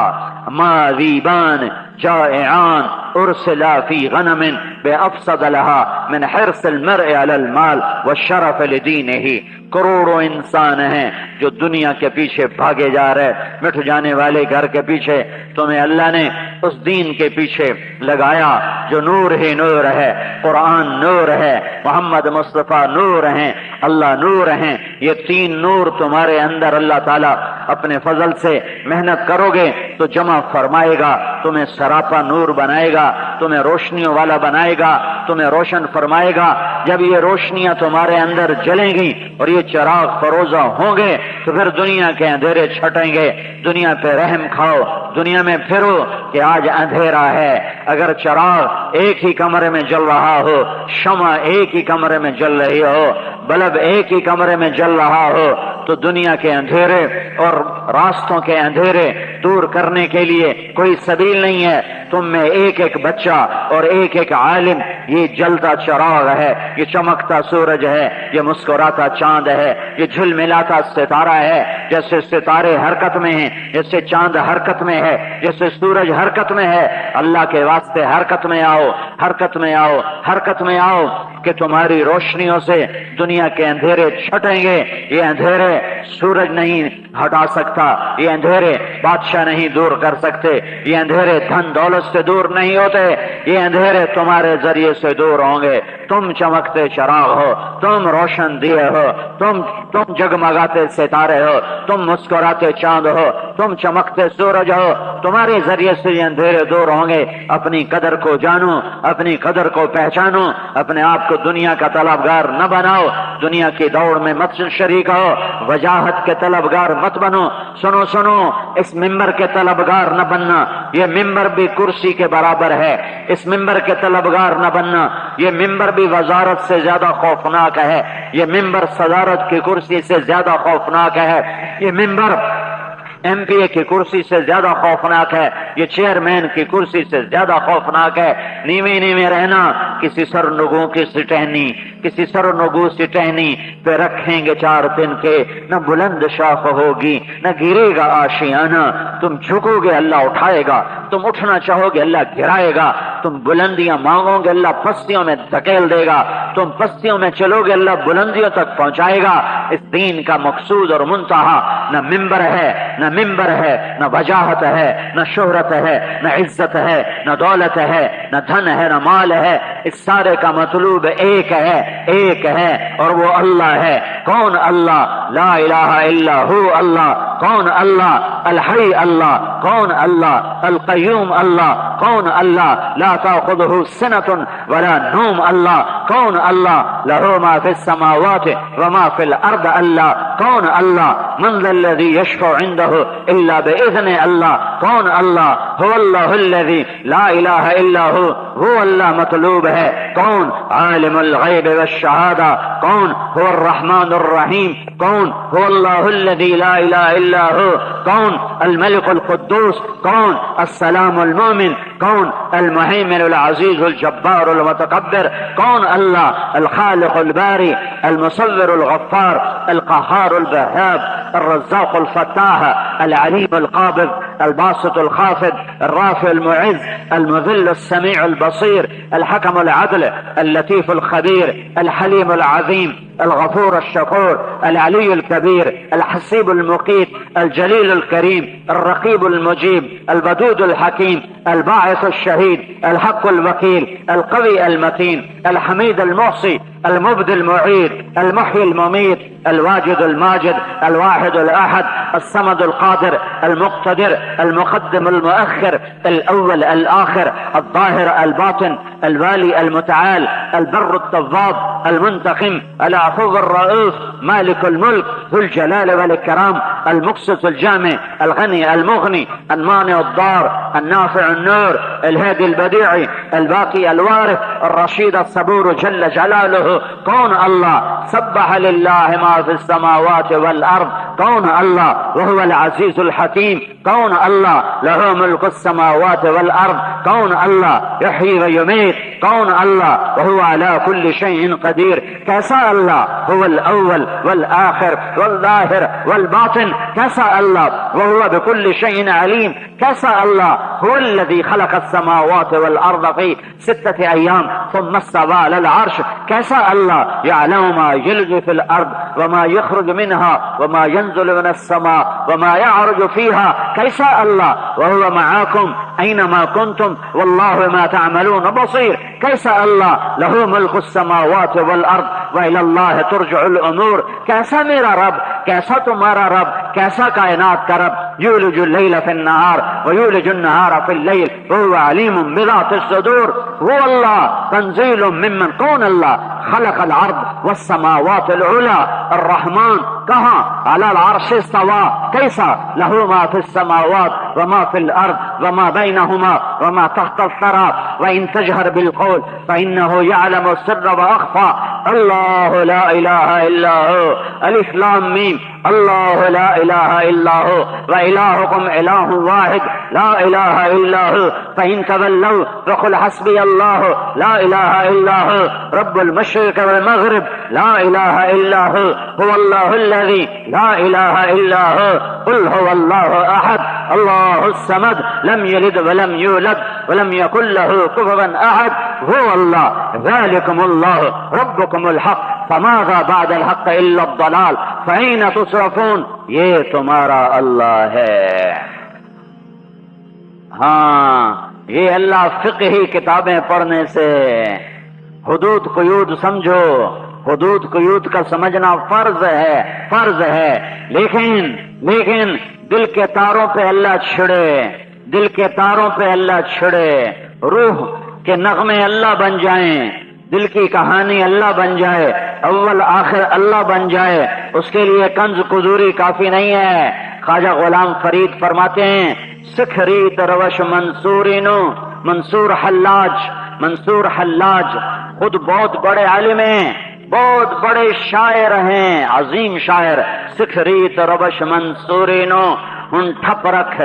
S1: ماذیبان جائعان ارسلا فی غنم بافسد لها من حرص المرء علی المال والشرف لدینہ. کروڑوں انسان ہیں جو دنیا کے پیچھے بھاگے جا رہے، مٹ جانے والے گھر کے پیچھے. تمہیں اللہ نے اس دین کے پیچھے لگایا جو نور ہی نور ہے. قرآن نور ہے، محمد مصطفیٰ نور ہیں، اللہ نور ہیں. یہ تین نور تمہارے اندر اللہ تعالیٰ اپنے فضل سے محنت کرو گے تو جمع فرمائے گا، تمہیں سراپا نور بنائے گا، تمہیں روشنیوں والا بنائے گا، تمہیں روشن فرمائے گا. جب یہ روشنیاں تمہارے اندر جلیں گی اور یہ چراغ فروزہ ہوں گے تو پھر دنیا کے اندھیرے چھٹیں گے. دنیا پہ رحم کھاؤ، دنیا میں پھرو کہ آج اندھیرا ہے. اگر چراغ ایک ہی کمرے میں جل رہا ہو، شمع ایک ہی کمرے میں جل رہی ہو، بلب ایک ہی کمرے میں جل رہا ہو، تو دنیا کے اندھیرے اور راستوں کے اندھیرے دور کرنے کے لیے کوئی سبیل نہیں ہے. تم میں ایک ایک بچہ اور ایک ایک عالم یہ جلتا چراغ ہے، یہ چمکتا سورج ہے، یہ مسکراتا چاند ہے، یہ جھلملاتا ستارہ ہے. جیسے ستارے حرکت میں ہیں، جیسے چاند حرکت میں ہے، جیسے سورج حرکت میں ہے. اللہ کے واسطے حرکت میں آؤ، حرکت میں آؤ، حرکت میں آؤ کہ تمہاری روشنیوں سے دنیا کے اندھیرے چھٹیں گے. یہ اندھیرے سورج نہیں ہٹا سکتا، یہ اندھیرے بادشاہ نہیں دور کر سکتے، یہ اندھیرے دھن دولت سے دور نہیں ہوتے، یہ اندھیرے تمہارے ذریعے سے دور ہوں گے. تم چمکتے چراغ ہو، تم روشن دیے ہو، تم جگمگاتے ستارے ہو، تم مسکراتے چاند ہو، تم چمکتے سورج ہو. تمہارے ذریعے سے یہ اندھیرے دور ہوں گے. اپنی قدر کو جانو، اپنی قدر کو پہچانو، اپنے آپ کو دنیا کا طلبگار نہ بناؤ، دنیا کی دوڑ میں مت شریک ہو، وجاہت کے طلبگار مت بنو. سنو سنو، اس ممبر کے طلبگار نہ بننا، یہ ممبر بھی کرسی کے برابر ہے. اس ممبر کے طلبگار نہ بننا، یہ ممبر بھی وزارت سے زیادہ خوفناک ہے، یہ ممبر صدارت کی کرسی سے زیادہ خوفناک ہے، یہ ممبر ایم پی اے کی کرسی سے زیادہ خوفناک ہے، یہ چیئرمین کی کرسی سے زیادہ خوفناک ہے. نیوے نیوے رہنا، کسی سرنگوں کی سٹہنی، کسی سرنگوں سٹہنی پہ رکھیں گے 4 دن کے. نہ بلند شاخ ہوگی، نہ گرے گا آشیانہ. تم جھکو گے اللہ اٹھائے گا، تم اٹھنا چاہو گے اللہ گرائے گا. تم بلندیاں مانگو گے اللہ پستیوں میں دھکیل دے گا، تم پستیوں میں چلو گے اللہ بلندیوں تک پہنچائے گا. اس دین کا مقصود اور منتہا نہ ممبر ہے، نہ ممبر ہے، نہ وجاہت ہے، نہ شہرت ہے، نہ عزت ہے، نہ دولت ہے، نہ دھن ہے، نہ مال ہے. اس سارے کا مطلوب ایک ہے، ایک ہے، اور وہ اللہ ہے. کون اللہ؟ لا الہ الا ہو اللہ. کون اللہ؟ الحی اللہ. کون اللہ؟ القیوم اللہ. کون اللہ؟ لا تأخذه سنة ولا نوم اللہ. کون اللہ؟ له ما في السماوات وما في الارض اللہ. کون اللہ؟ من ذا الذي يشفع عنده الا باذن اللہ. کون اللہ؟ هو اللہ الذي لا الہ الا هو اللہ مطلوب ہے. کون؟ عالم الغیب والشہادہ. کون؟ هو الرحمن الرحیم. کون؟ هو اللہ الذي لا الہ الا هو. کون؟ الملك القدوس. کون؟ السلام المؤمن. کون؟ المهيمن العزيز الجبار المتكبر. کون اللہ؟ الخالق الباري المصور الغفار القهار الوهاب الرزاق الفتاح العليم القابض الباسط الخافض الرافع المعز المذل السميع البصير الحكم العدل اللطيف الخبير الحليم العظيم الغفور الشكور العلي الكبير الحسيب المقيت الجليل الكريم الرقيب المجيب الودود الحكيم الباعث الشهيد الحق الوكيل القوي المتين الحميد المحصي المبدي المعيد المحيي المميت الواجد الماجد الواحد الأحد الصمد القادر المقتدر المقدم المؤخر الأول الآخر الظاهر الباطن الوالي المتعال البر التواب المنتقم على العفو الرؤوف مالك الملك ذو الجلال والإكرام المقسط الجامع الغني المغني المانع الضار النافع النور الهادي البديع الباقي الوارث الرشيد الصبور جل جلاله. کون اللہ؟ سبح للہ ما في السماوات والارض. کون اللہ؟ وهو العزیز الحکیم. کون اللہ؟ له ملک السماوات والارض. کون اللہ؟ یحیی و یمیت. کون اللہ؟ وهو على كل شيء قدیر. کیسا اللہ؟ هو الاول والآخر والظاہر والباطن. کیسا اللہ؟ وهو بكل شيء علیم. کیسا اللہ؟ هو الذي خلق السماوات والارض في 6 ايام ثم استوى على العرش. کیسا اللہ؟ يعلم ما يلج في الارض وما يخرج منها وما ينزل من السماء وما يعرج فيها. کیسا اللہ؟ وهو معاكم اينما كنتم والله ما تعملون بصير. کیسا اللہ؟ له ملک السماوات والارض والى الله ترجع الامور. کیسا میرا رب؟ کیسا تمہارا رب؟ کیسا کائنات کا رب؟ یولج اللیل فی النہار ویولج النہار فی اللیل وهو علیم بذات الصدور. وہ اللہ تنزیل ممن. کون اللہ؟ خلق الارض والسماوات العلا. الرحمن کہاں؟ علی العرش استوى. کیسا؟ له ما فی السماوات وما فی الارض وما بینهما وما تحت الثرى وان تجهر بالقول فانه يعلم السر واخفى. اللہ لا الہ الا ہو. الف لام میم. اللہ لا الہ الا ہو وإلہکم الہ واحد لا الہ الا ہو. فإن تولوا فقل حسبی اللہ لا الہ الا ہو رب المشرق والمغرب لا الہ الا ہو هو اللہ الذی لا الہ الا ہو قل هو اللہ احد اللہ الصمد لم یلد ولم یولد ولم یکن له کفوا احد. هو اللہ ذالکم اللہ ربکم الحق فماذا بعد الحق الا الضلال فأين تصرفون. یہ تمہارا اللہ ہے. ہاں یہ اللہ فقہی کتابیں پڑھنے سے حدود قیود سمجھو. حدود قیود کا سمجھنا فرض ہے. لیکن دل کے تاروں پہ اللہ چھڑے. دل کے تاروں پہ اللہ چھڑے. روح کے نغمے اللہ بن جائیں. دل کی کہانی اللہ بن جائے. اول آخر اللہ بن جائے. اس کے لیے کنز قدوری کافی نہیں ہے. خواجہ غلام فرید فرماتے ہیں سکھریت روش منصورینو. منصور حلاج خود بہت بڑے عالم ہیں, بہت بڑے شاعر ہیں, عظیم شاعر. سکھریت روش منصورینو. ہن ٹھپ رکھ.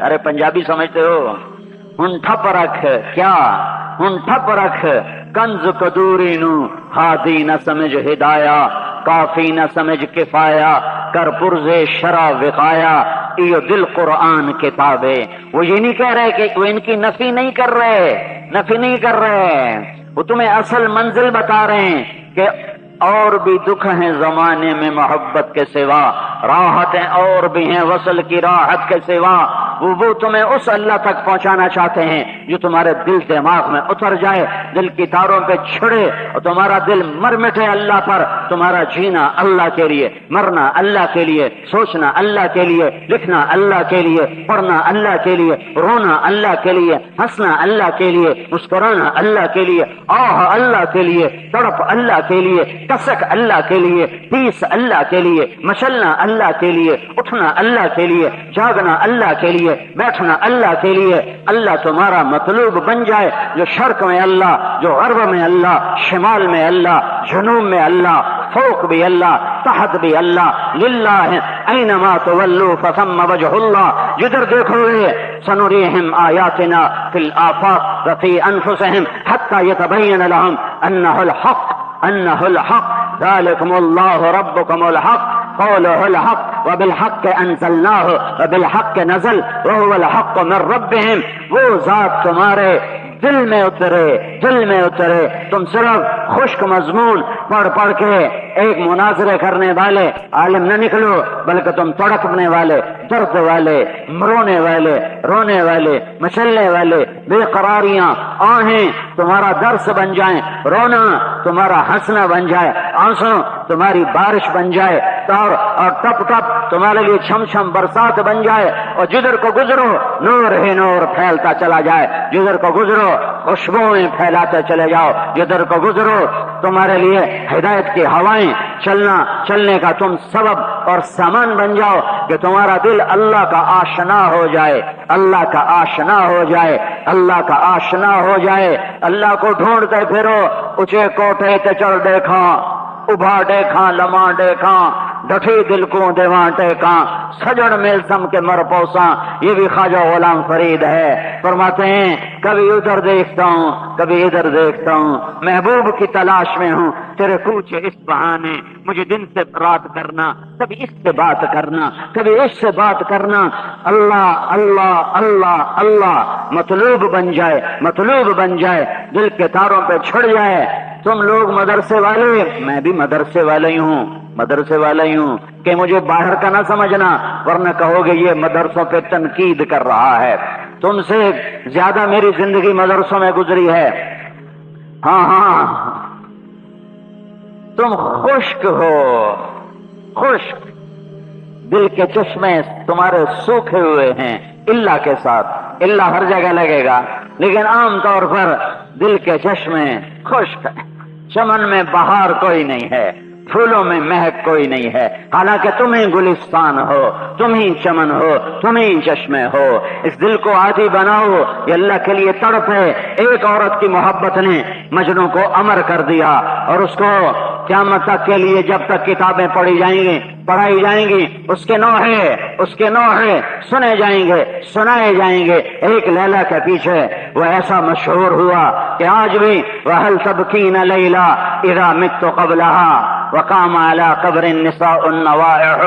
S1: ارے پنجابی سمجھتے ہو؟ ہن ٹھپ رکھ. کیا ہن ٹھپ رکھ؟ کنز قدوری نو ہادی نہ سمجھ ہدایا کافی نہ سمجھ کفایا کر پرز شرع وقایا. یہ دل قرآن کتابیں. وہ یہ نہیں کہہ رہے کہ وہ ان کی نفی نہیں کر رہے. وہ تمہیں اصل منزل بتا رہے ہیں کہ اور بھی دکھ ہیں زمانے میں محبت کے سوا, راحتیں اور بھی ہیں وصل کی راحت کے سوا. وہ تمہیں اس اللہ تک پہنچانا چاہتے ہیں جو تمہارے دل دماغ میں اتر جائے, دل کی تاروں پہ چھڑے اور تمہارا دل مر مٹے اللہ پر. تمہارا جینا اللہ کے لیے, مرنا اللہ کے لیے, سوچنا اللہ کے لیے, لکھنا اللہ کے لیے, پڑھنا اللہ کے لیے, رونا اللہ کے لیے, ہنسنا اللہ کے لیے, مسکرانا اللہ کے لیے, آہ اللہ کے لیے, تڑپ اللہ کے لیے, کسک اللہ کے لیے, پیس اللہ کے لیے, مچلنا اللہ کے لیے, اٹھنا اللہ کے لیے, جاگنا اللہ کے لیے, بیٹھنا اللہ کے لیے. اللہ تمہارا مطلوب بن جائے. جو شرق میں اللہ, جو غرب میں اللہ, شمال میں اللہ, جنوب میں اللہ, فوق بھی اللہ, تحت بھی اللہ. للہ اینما تولوا فثم وجہ اللہ. جدھر دیکھو گے سنریہم آیاتنا فی الآفاق وفی انفسہم حتی یتبین لہم انہ الحق ذالکم اللہ ربکم الحق قوله الحق وبالحق انزلناه وبالحق نزل وهو الحق من ربهم. وہ ذات تمہارے دل میں اترے. تم صرف خشک مضمون پڑھ کے ایک مناظرے کرنے والے عالم نہ نکلو, بلکہ تم تڑپنے والے, درد والے, رونے والے, مچلنے والے, بے قراریاں, آہیں تمہارا درس بن جائیں, رونا تمہارا ہنسنا بن جائے, آنسو تمہاری بارش بن جائے, اور ٹپ ٹپ تمہارے لیے چھم چھم برسات بن جائے. اور جدھر کو گزرو نور ہی نور پھیلتا چلا جائے. جدھر کو گزرو خوشبوئیں پھیلاتے چلے جاؤ، جدھر کو گزرو تمہارے لیے ہدایت کی ہوائیں، چلنے کا تم سبب اور سامان بن جاؤ کہ تمہارا دل اللہ کا آشنا ہو جائے، اللہ کا آشنا ہو جائے، اللہ کا آشنا ہو جائے۔ اللہ کو ڈھونڈتے پھرو، اونچے کوٹھے تے چڑھ دیکھا، ابھا دیکھا، لما دیکھا، ڈٹھی دل کو دیواں ٹیکاں، سجڑ میلسم کے مر پوساں، یہ بھی خواجہ غلام فرید ہے۔ فرماتے ہیں کبھی ادھر دیکھتا ہوں کبھی ادھر دیکھتا ہوں، محبوب کی تلاش میں ہوں، تیرے کوچے اس بہانے، مجھے دن سے رات کرنا، کبھی اس سے بات کرنا کبھی اس سے بات کرنا، اللہ اللہ اللہ اللہ مطلوب بن جائے، مطلوب بن جائے، دل کے تاروں پہ چھڑ جائے۔ تم لوگ مدرسے والے، میں بھی مدرسے والا ہی ہوں، مدرسے والا ہی ہوں، کہ مجھے باہر کا نہ سمجھنا، ورنہ کہو گے یہ مدرسوں پہ تنقید کر رہا ہے۔ تم سے زیادہ میری زندگی مدرسوں میں گزری ہے۔ ہاں ہاں، تم خشک ہو، خشک، دل کے چشمے تمہارے سوکھے ہوئے ہیں، اللہ کے ساتھ، اللہ ہر جگہ لگے گا، لیکن عام طور پر دل کے چشمے خشک ہیں۔ چمن میں بہار کوئی نہیں ہے، پھولوں میں مہک کوئی نہیں ہے، حالانکہ تمہیں گلستان ہو، تم ہی چمن ہو، تم ہی چشمے ہو۔ اس دل کو عادی بناؤ، یہ اللہ کے لیے تڑپ ہے۔ ایک عورت کی محبت نے مجنو کو امر کر دیا، اور اس کو قیامت تک کے لیے جب تک کتابیں پڑھی جائیں گی، پڑھائی جائیں گی، اس کے نوحے سنے جائیں گے، سنائے جائیں گے۔ ایک لیلا کے پیچھے وہ ایسا مشہور ہوا کہ آج بھی وَهَلْ تَبْكِينَ لَيْلَا إِذَا مِتُّ قَبْلَهَا وقام على قبر النساء النوائح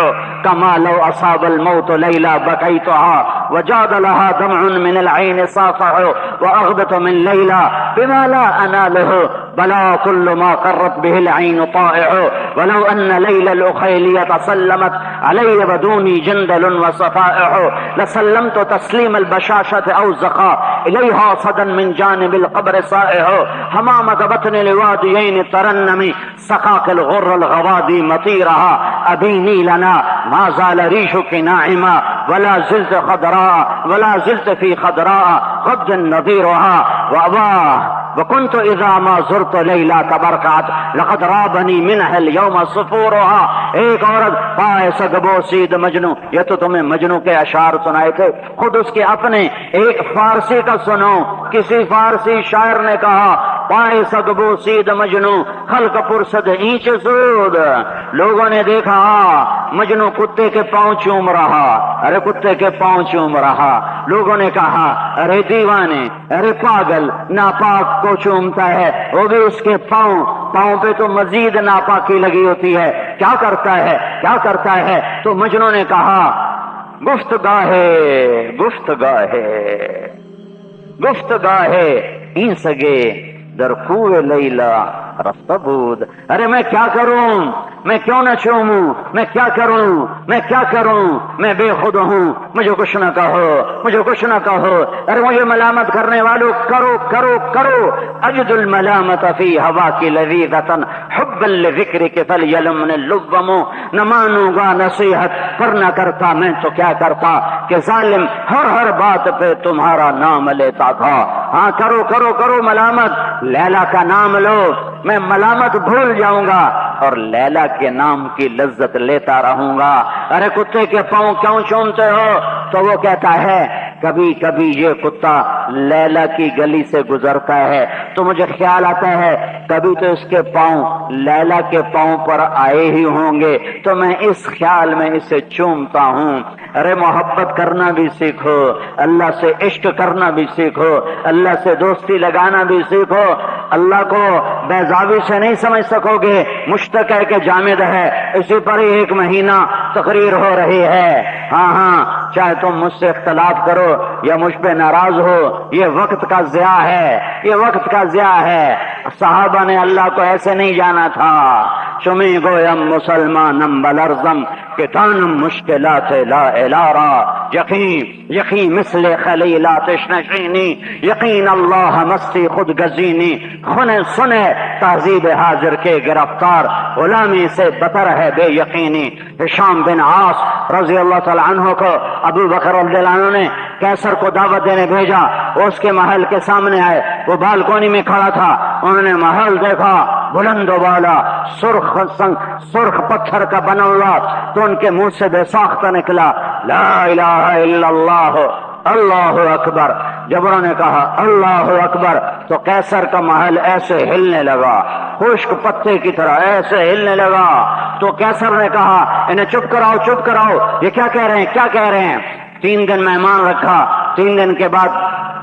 S1: كما لو أصاب الموت ليلى بكيتها وجاد لها دمع من العين صافح وأغدت من ليلى بما لا أناله بلا كل ما قرت به العين طائع ولو أن ليلى الأخيلية سلمت علي بدوني جندل وصفائح لسلمت تسليم البشاشة أو زخاء إليها صدا من جانب القبر صائح حمامة بطن الواديين ترنمي سقاك الغر الغوادي مطيرها أبيني لنا ما زال ريشك ناعما ولا زلت خضراء ولا زلت في خضراء غد نظيرها وأباه وكنت إذا ما زرت ليلى تبركعت لقد رابني منها اليوم صفورها۔ ایک عورت پائے سگبوسید مجنو، یہ تو تمہیں مجنو کے اشعار سنائے تھے، خود اس کے اپنے ایک فارسی کا سنو۔ کسی فارسی شاعر نے کہا پائے سگبوسید مجنو خلق پرسد اینچ سود۔ لوگوں نے دیکھا مجنو کتے کے پاؤں چوم رہا، ارے کتے کے پاؤں چوم رہا۔ لوگوں نے کہا ارے دیوانے، ارے پاگل، ناپاک کو چومتا ہے، وہ بھی اس کے پاؤں پہ تو مزید ناپاکی لگی ہوتی ہے، کیا کرتا ہے کیا کرتا ہے؟ تو مجنو نے کہا گفتگاہے این سگے در کوہ لیلا رفت بود۔ ارے میں کیا کروں، میں کیوں نہ چوموں، میں کیا کروں، میں بے خود ہوں، مجھے کچھ نہ کہو۔ ارے مجھے ملامت کرنے والوں کرو اجد الملامت فی ہوا کی لذیذتن حبا لذکرک فلیلمن اللبم۔ نہ مانوں گا نصیحت، کرنا کرتا میں تو کیا کرتا کہ ظالم ہر بات پہ تمہارا نام لیتا تھا۔ ہاں کرو ملامت، لیلا کا نام لو، میں ملامت بھول جاؤں گا اور لیلا کے نام کی لذت لیتا رہوں گا۔ ارے کتے کے پاؤں کیوں چومتے ہو؟ تو وہ کہتا ہے کبھی کبھی یہ کتا لیلا کی گلی سے گزرتا ہے تو مجھے خیال آتا ہے کبھی تو اس کے پاؤں لیلا کے پاؤں پر آئے ہی ہوں گے، تو میں اس خیال میں اسے چومتا ہوں۔ ارے محبت کرنا بھی سیکھو، اللہ سے عشق کرنا بھی سیکھو، اللہ سے دوستی لگانا بھی سیکھو۔ اللہ کو بیضاوی سے نہیں سمجھ سکو گے، مشتق ہے کہ جامد ہے، اسی پر ہی 1 مہینہ تقریر ہو رہی ہے۔ ہاں چاہے تم مجھ سے اختلاف کرو یا مجھ پہ ناراض ہو، یہ وقت کا ضیاع ہے، صحابہ نے اللہ کو ایسے نہیں جانا تھا۔ چمی گویم مسلمانم بلرزم کہ دانم مشکلات لا الارا یقین مثل خلیلات نشینی یقین اللہ مستی خود گزینی خنے سنے تہذیب حاضر کے گرفتار غلامی سے بتر ہے بے یقینی ہشام بن عاص رضی اللہ تعالی عنہ کو ابو بکر رضی اللہ عنہ نے کیسر کو دعوت دینے بھیجا، وہ اس کے محل کے سامنے آئے، وہ بالکونی میں کھڑا تھا، انہوں نے محل دیکھا بلند و بالا سرخ پتھر کا بنا ہوا، تو ان کے منہ سے بے ساختہ نکلا لا الہ الا اللہ اللہ اکبر۔ جب انہوں نے کہا اللہ اکبر تو کیسر کا محل ایسے ہلنے لگا، خشک پتے کی طرح ایسے ہلنے لگا۔ تو کیسر نے کہا انہیں چپ کراؤ، یہ کیا کہہ رہے ہیں 3 دن مہمان رکھا، 3 دن کے بعد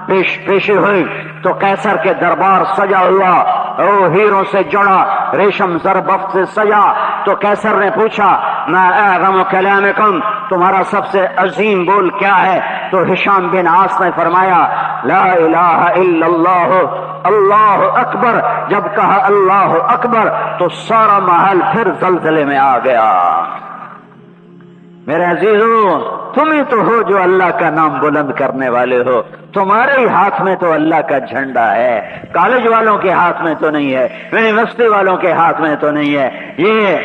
S1: پیشی ہوئی تو کیسر کے دربار سجا ہوا، وہ ہیروں سے جڑا، ریشم زربفت سے سجا۔ تو کیسر نے پوچھا ما اعظم کلامکم، تمہارا سب سے عظیم بول کیا ہے؟ تو ہشام بن عاص نے فرمایا لا الہ الا اللہ اللہ اکبر۔ جب کہا اللہ اکبر تو سارا محل پھر زلزلے میں آ گیا۔ میرے عزیزو، تم ہی تو ہو جو اللہ کا نام بلند کرنے والے ہو، تمہارے ہی ہاتھ میں تو اللہ کا جھنڈا ہے، کالج والوں کے ہاتھ میں تو نہیں ہے، یونیورسٹی والوں کے ہاتھ میں تو نہیں ہے، یہ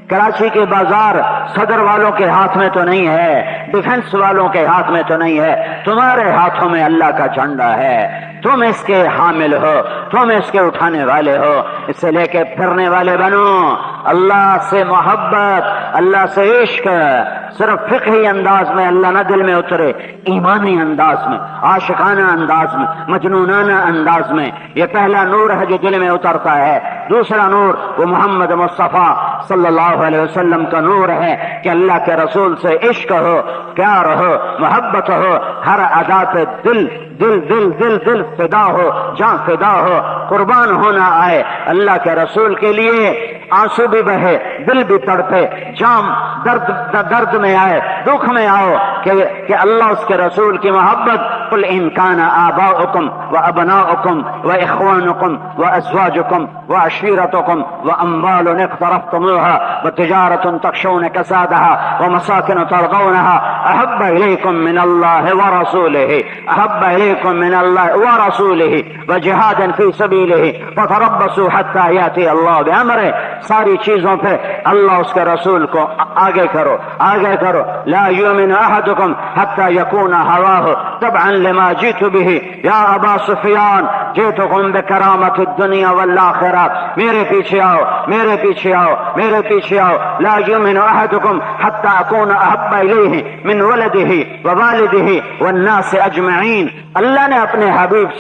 S1: کراچی کے بازار صدر والوں کے ہاتھ میں تو نہیں ہے، ڈیفنس والوں کے ہاتھ میں تو نہیں ہے، تمہارے ہاتھوں میں اللہ کا جھنڈا ہے، تم اس کے حامل ہو، تم اس کے اٹھانے والے ہو، اسے لے کے پھرنے والے بنو۔ اللہ سے محبت، اللہ سے عشق صرف فقہی انداز میں اللہ نہ دل میں اترے، ایمانی انداز میں، عاشقانہ انداز میں، مجنونانہ انداز میں۔ یہ پہلا نور ہے جو دل میں اترتا ہے۔ دوسرا نور وہ محمد مصطفیٰ صلی اللہ علیہ وسلم کا نور ہے کہ اللہ کے رسول سے عشق ہو، پیار ہو، محبت ہو، ہر ادا پہ دل فدا ہو، جان فدا ہو، قربان ہونا آئے اللہ کے رسول کے لیے، آنسو بھی بہے، دل بھی تڑپے، جام درد میں آئے، دکھ میں آؤ کہ اللہ اس کے رسول کی محبت۔ قل ان کان آباؤکم وابناؤکم واخوانکم وازواجکم وعشیرتکم واموال اقترفتموها وتجارة تخشون كسادها ومساكن ترضونها احب الیکم من اللہ ورسولہ وجہاد فی سبیلہ فتربصوا حتی یأتی اللہ بامرہ۔ ساری چیزوں پہ اللہ اس کے رسول کو آگے کرو۔ لا یؤمن احدکم حتی یکون ہواہ تبعا لما جئت به یا ابا سفیان جئتکم بکرامت الدنیا والآخرہ۔ میرے پیچھے آؤ۔ لا یؤمن احدکم حتی اکون احب الیہ من ولدہ ووالدہ والناس اجمعین۔ اللہ نے اپنے حبیب سے